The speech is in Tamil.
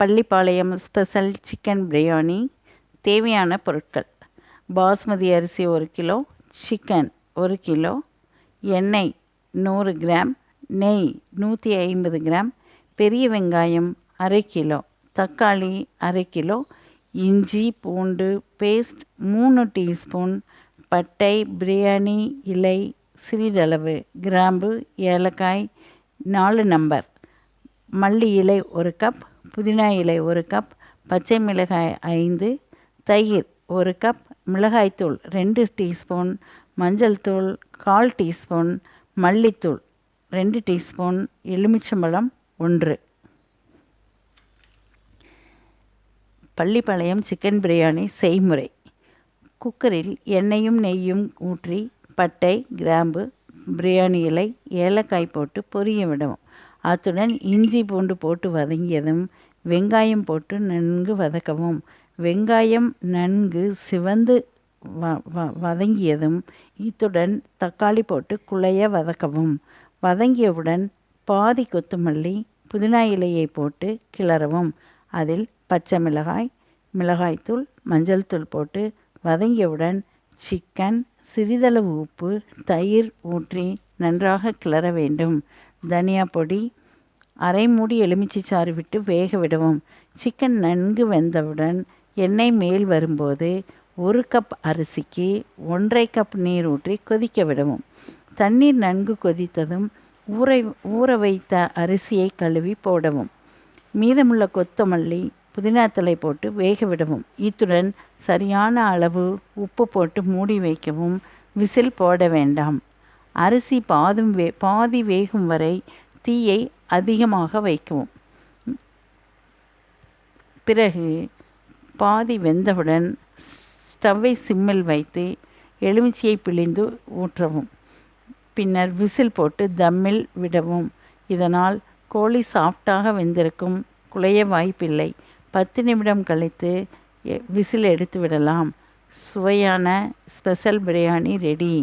Pallipalayam special chicken biryani. தேவையான பொருட்கள்: பாஸ்மதி அரிசி 1 கிலோ, சிக்கன் 1 கிலோ, எண்ணெய் 100 கிராம், நெய் 150 கிராம், பெரிய வெங்காயம் அரை கிலோ, தக்காளி அரை கிலோ, இஞ்சி பூண்டு பேஸ்ட் 3 டீஸ்பூன், பட்டை பிரியாணி இலை சிறிதளவு, கிராம்பு ஏலக்காய் 4 நம்பர், மல்லி இலை 1 கப், புதினா இலை 1 கப், பச்சை மிளகாய் 5, தயிர் 1 கப், மிளகாய்த்தூள் 2 டீஸ்பூன், மஞ்சள் தூள் 1/4 டீஸ்பூன், மல்லித்தூள் 2 டீஸ்பூன், எலுமிச்சம்பழம் 1. பள்ளிப்பாளையம் சிக்கன் பிரியாணி செய்முறை: குக்கரில் எண்ணெயும் நெய்யும் ஊற்றி பட்டை கிராம்பு பிரியாணி இலை ஏலக்காய் போட்டு பொரிய விடவும். அத்துடன் இஞ்சி பூண்டு போட்டு வதங்கியதும் வெங்காயம் போட்டு நன்கு வதக்கவும். வெங்காயம் நன்கு சிவந்து வதங்கியதும் இத்துடன் தக்காளி போட்டு குழைய வதக்கவும். வதங்கியவுடன் பாதி கொத்தமல்லி புதினா இலையை போட்டு கிளறவும். அதில் பச்சை மிளகாய் மிளகாய்த்தூள் மஞ்சள் தூள் போட்டு வதங்கியவுடன் சிக்கன், சிறிதளவு உப்பு, தயிர் ஊற்றி நன்றாக கிளற வேண்டும். தனியா பொடி, அரை மூடி எலுமிச்சை சாறு விட்டு வேக விடவும். சிக்கன் நன்கு வெந்தவுடன் எண்ணெய் மேல் வரும்போது 1 கப் அரிசிக்கு 1/2 கப் நீர் ஊற்றி கொதிக்க விடவும். தண்ணீர் நன்கு கொதித்ததும் ஊற வைத்த அரிசியை கழுவி போடவும். மீதமுள்ள கொத்தமல்லி புதினா தழை போட்டு வேக விடவும். இத்துடன் சரியான அளவு உப்பு போட்டு மூடி வைக்கவும். விசில் போட வேண்டாம். அரிசி பாதி வேகும் வரை தீயை அதிகமாக வைக்கவும். பிறகு பாதி வெந்தவுடன் ஸ்டவ்வை சிம்மில் வைத்து எலுமிச்சையை பிழிந்து ஊற்றவும். பின்னர் விசில் போட்டு தம்மில் விடவும். இதனால் கோழி சாஃப்டாக வெந்திருக்கும், குழைய வாய்ப்பில்லை. 10 நிமிடம் கழித்து விசில் எடுத்து விடலாம். சுவையான ஸ்பெஷல் பிரியாணி ரெடி.